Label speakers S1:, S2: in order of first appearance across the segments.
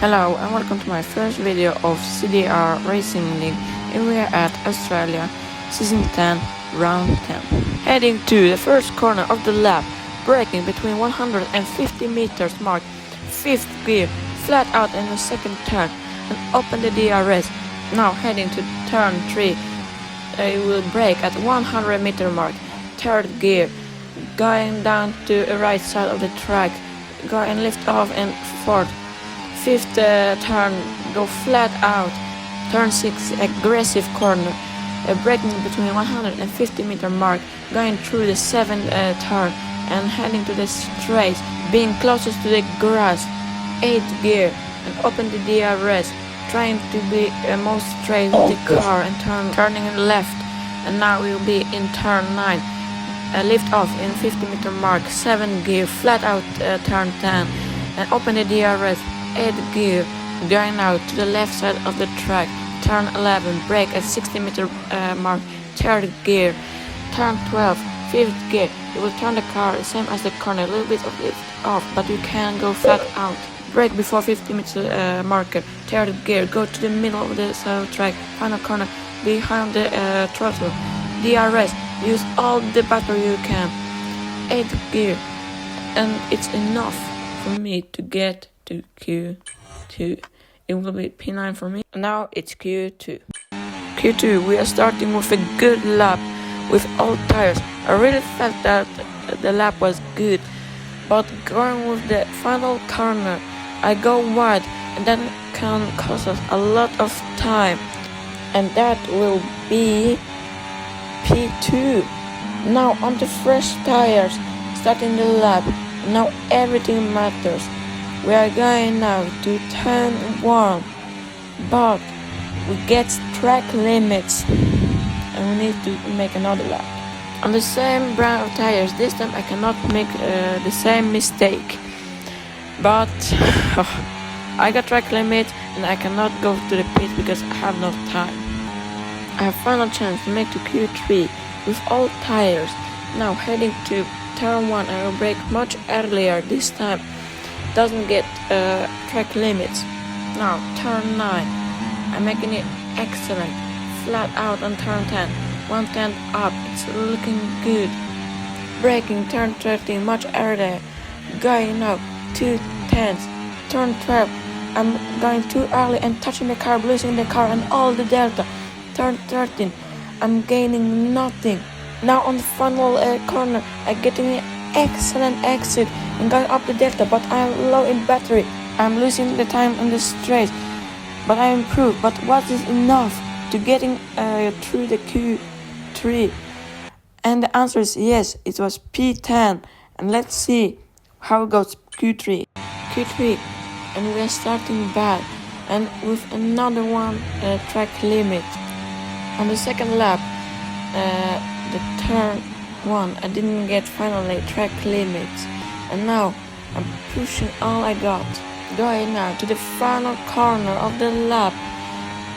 S1: Hello and welcome to my first video of CDR Racing League, and we are at Australia, Season 10, Round 10. Heading to the first corner of the lap, braking between 150 meters mark, 5th gear, flat out in the second turn, and open the DRS. Now heading to turn 3, I will brake at 100 meter mark, 3rd gear, going down to the right side of the track, go and lift off in 4th. 5th turn, go flat out. Turn 6, aggressive corner, braking between 150 meter mark, going through the 7th turn and heading to the straight, being closest to the grass. 8th gear and open the DRS, trying to be most straight with the car and turning left. And now we'll be in turn 9. Lift off in 50 meter mark, 7th gear, flat out turn 10 and open the DRS. 8th gear, going out to the left side of the track, turn 11, brake at 60 meter mark, 3rd gear, turn 12, 5th gear, you will turn the car same as the corner, a little bit of lift off, but you can go flat out, brake before 50 meter marker, 3rd gear, go to the middle of the track, final corner, behind the throttle, DRS, use all the battery you can, 8th gear, and it's enough for me to get to Q2. It will be P9 for me. Now it's Q2. Q2, we are starting with a good lap with all tires. I really felt that the lap was good, but going with the final corner, I go wide, and that can cost us a lot of time, and that will be P2. Now on the fresh tires, starting the lap. Now everything matters. We are going now to turn 1, but we get track limits and we need to make another lap. On the same brand of tires, this time I cannot make the same mistake. But I got track limit and I cannot go to the pit because I have no time. I have final chance to make to Q3 with all tires. Now heading to turn 1, I will brake much earlier this time. Doesn't get track limits. Now turn 9, I'm making it excellent, flat out on turn 10, 1/10 up, it's looking good. Braking turn 13 much earlier, going now 2/10, turn 12, I'm going too early and touching the car, losing the car and all the delta. Turn 13, I'm gaining nothing. Now on the final corner, I'm getting an excellent exit and going up the delta, but I'm low in battery. I'm losing the time on the straight, but I improved. But was this enough to getting through the Q3? And the answer is yes, it was P10. And let's see how it goes Q3. Q3, and we are starting bad, and with another one track limit. On the second lap, the turn 1, I didn't get finally track limits, and now I'm pushing all I got. Going now to the final corner of the lap.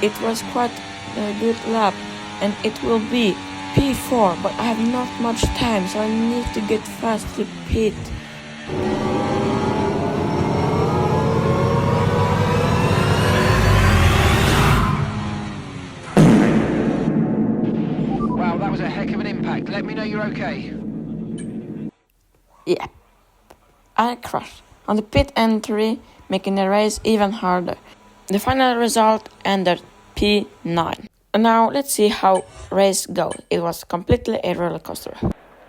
S1: It was quite a good lap, and it will be P4, but I have not much time, so I need to get fast to pit.
S2: Wow, that was a heck of an impact. Let me know you're okay.
S1: Yeah, I crashed on the pit entry, making the race even harder. The final result ended P9. And now let's see how race goes. It was completely a roller coaster.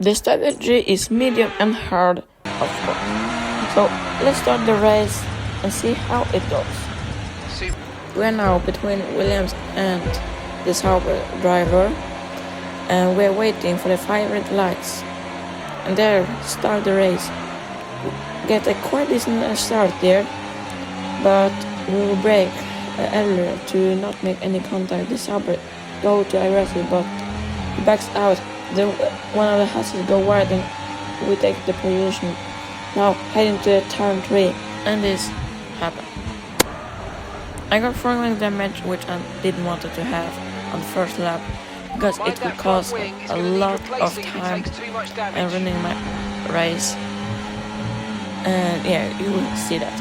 S1: The strategy is medium and hard, of course. So let's start the race and see how it goes. We are now between Williams and the Sauber driver, and we're waiting for the 5 red lights. And there, start the race. Get a quite decent start there, but we will brake earlier to not make any contact. The Sauber go to aggressive, but he backs out. One of the Hasses go wide and we take the position. Now heading to turn 3, and this happened. I got front wing damage, which I didn't want to have on the first lap, because it would cost a lot of time and running my race. And yeah, you will see that.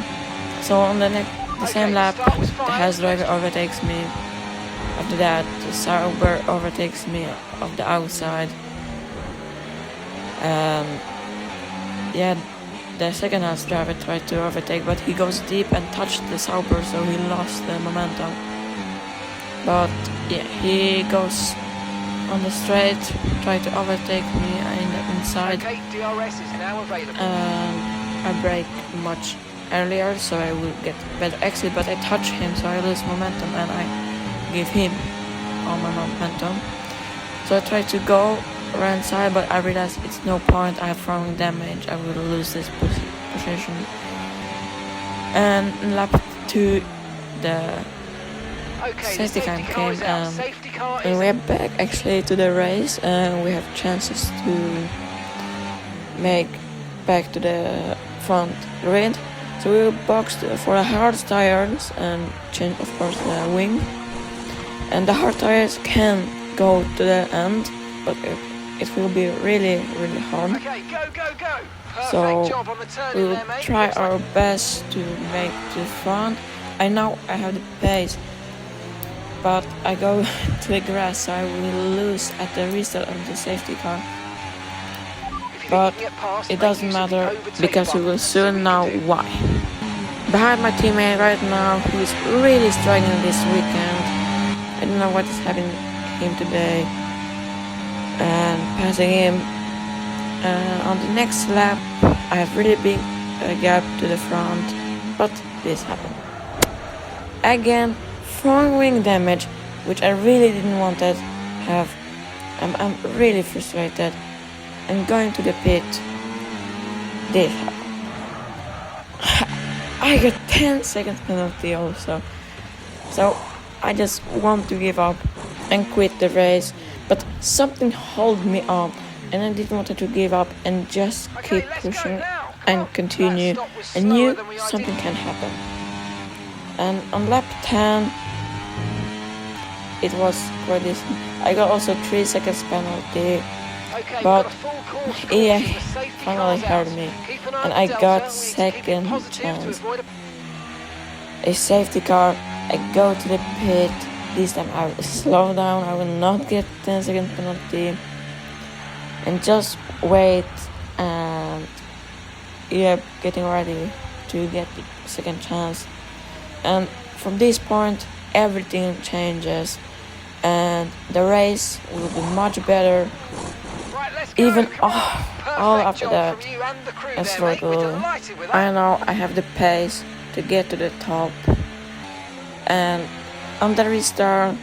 S1: So on the the same lap, the Haas driver overtakes me. After that, the Sauber overtakes me of the outside. Yeah, the second Haas driver tried to overtake, but he goes deep and touched the Sauber, so he lost the momentum. But yeah, he goes on the straight, tried to overtake me in the inside.
S2: Okay, DRS is now available.
S1: I brake much earlier, so I will get better exit, but I touch him, so I lose momentum, and I give him all my momentum. So I try to go around side, but I realize it's no point. I have throwing damage. I will lose this position. And in lap 2, the safety car came, and we're back actually to the race, and we have chances to make back to the front grid. So we will box for the hard tires and change, of course, the wing. And the hard tires can go to the end, but it will be really hard.
S2: Okay, go. Perfect
S1: So
S2: job on the turn
S1: we
S2: in
S1: will
S2: there, mate.
S1: try our best to make the front. I know I have the pace, but I go to the grass, so I will lose at the restart of the safety car.
S2: If you
S1: But
S2: think you can get past,
S1: it
S2: make
S1: doesn't
S2: use of the
S1: matter,
S2: overtake
S1: because we
S2: button.
S1: will
S2: See
S1: soon
S2: what
S1: know
S2: you can do.
S1: why. Behind my teammate right now, who is really struggling this weekend. I don't know what is happening to him today. And passing him. On the next lap, I have really big gap to the front, but this happened. Again, front wing damage, which I really didn't want to have. I'm really frustrated. And going to the pit, this happened. I got 10 seconds penalty also. So I just want to give up and quit the race, but something held me up, and I didn't want to give up and just
S2: Okay,
S1: keep
S2: let's go
S1: pushing
S2: now. Come
S1: and
S2: on.
S1: continue.
S2: That stop was
S1: I
S2: slower
S1: knew
S2: than we
S1: something
S2: ideally-
S1: can happen. And on lap 10, it was quite this. I got also 3 seconds penalty.
S2: Okay,
S1: But
S2: we've got a full course
S1: EA
S2: caution, the safety
S1: finally
S2: car's out.
S1: heard me,
S2: Keep an eye
S1: and
S2: on
S1: I
S2: the
S1: got
S2: delta. We need to keep it
S1: second
S2: positive to
S1: chance.
S2: avoid
S1: A safety car, I go to the pit. This time I will slow down, I will not get 10 second penalty. And just wait, and yeah, getting ready to get the second chance. And from this point, everything changes, and the race will be much better.
S2: Right, let's go.
S1: Even
S2: Come on.
S1: all
S2: Perfect
S1: after
S2: job
S1: that,
S2: from you and the crew
S1: I
S2: there, mate. We're
S1: struggle.
S2: delighted with that.
S1: I know I have the pace to get to the top, and on the restart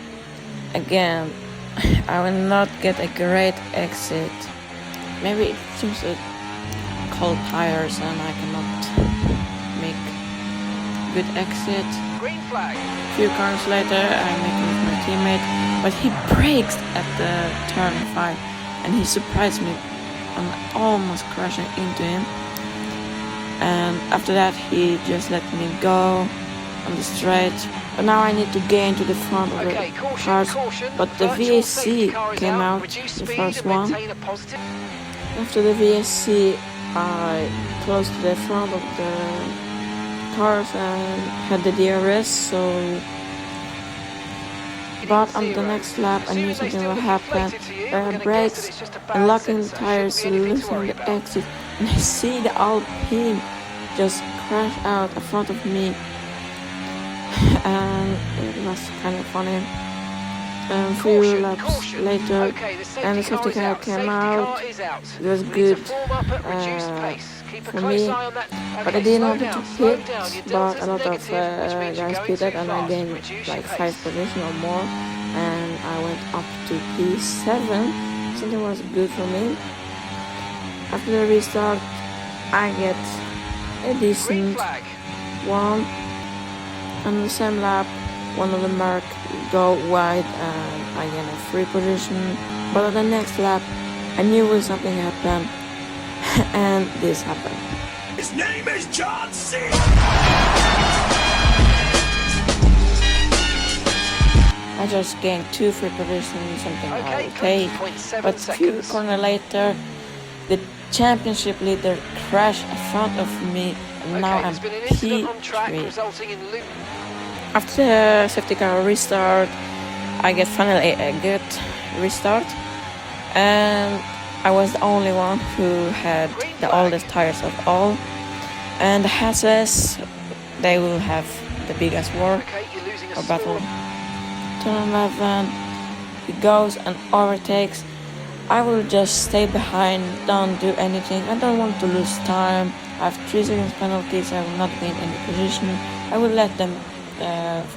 S1: again, I will not get a great exit. Maybe it seems cold tires and I cannot make good exit.
S2: Green flag.
S1: A few corners later, I make it with my teammate, but he brakes at the turn 5, and he surprised me. I'm almost crashing into him. And after that, he just let me go on the straight. But now I need to gain to the front of
S2: Okay,
S1: the
S2: caution,
S1: cars.
S2: caution.
S1: But the
S2: Virtual safety
S1: VSC
S2: car is
S1: came out,
S2: Reduce
S1: the
S2: speed
S1: first
S2: and
S1: one.
S2: maintain a positive.
S1: After the VSC, I close to the front of the cars and had the DRS, so. But on the next lap, I knew something will happen. There are brakes and locking the tires, losing the exit, and I see the Alpine just crash out in front of me, and it was kind of funny. A few laps later, and the safety car came out. It was good for me, but I didn't want to pit, but a lot of guys pitted, and I gained like 5 positions or more, and I went up to P7. Something was good for me. After the restart, I get a decent one. On the same lap, one of the mark go wide, and I get a free position. But on the next lap, I knew something happened, and this happened.
S3: His name is John C.
S1: I just gained 2 free positions, something I
S2: Okay,
S1: will take.
S2: 20.7
S1: But few
S2: seconds.
S1: corner later, the championship leader crashed in front of me, and now
S2: Okay,
S1: I'm
S2: there's been an incident on track
S1: P3.
S2: resulting in loop.
S1: After the safety car restart, I get finally a good restart, and I was the only one who had the oldest tires of all. And the Hasses, they will have the biggest war
S2: Okay, you're losing a
S1: or battle.
S2: small...
S1: Turn 11, he goes and overtakes. I will just stay behind, don't do anything. I don't want to lose time. I have 3 seconds penalties, I will not gain any position. I will let them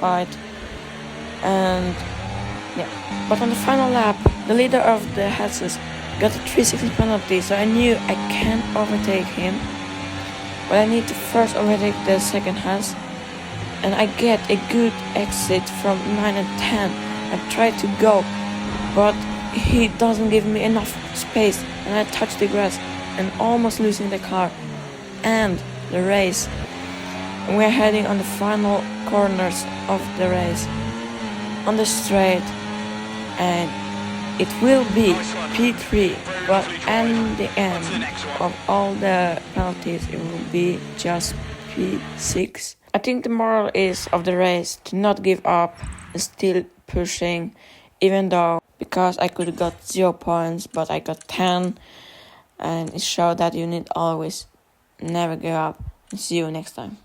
S1: fight. And yeah, but on the final lap, the leader of the Hasses got a 3 seconds penalty, so I knew I can't overtake him. But I need to first overtake the second Hass, and I get a good exit from 9 and 10. I try to go, but he doesn't give me enough space, and I touch the grass and almost losing the car and the race. And we're heading on the final corners of the race on the straight, and it will be P3, but in the end of all the penalties it will be just P6. I think the moral is of the race to not give up and still pushing, even though because I could have got 0 points but I got 10, and it showed that you need always never give up. And see you next time.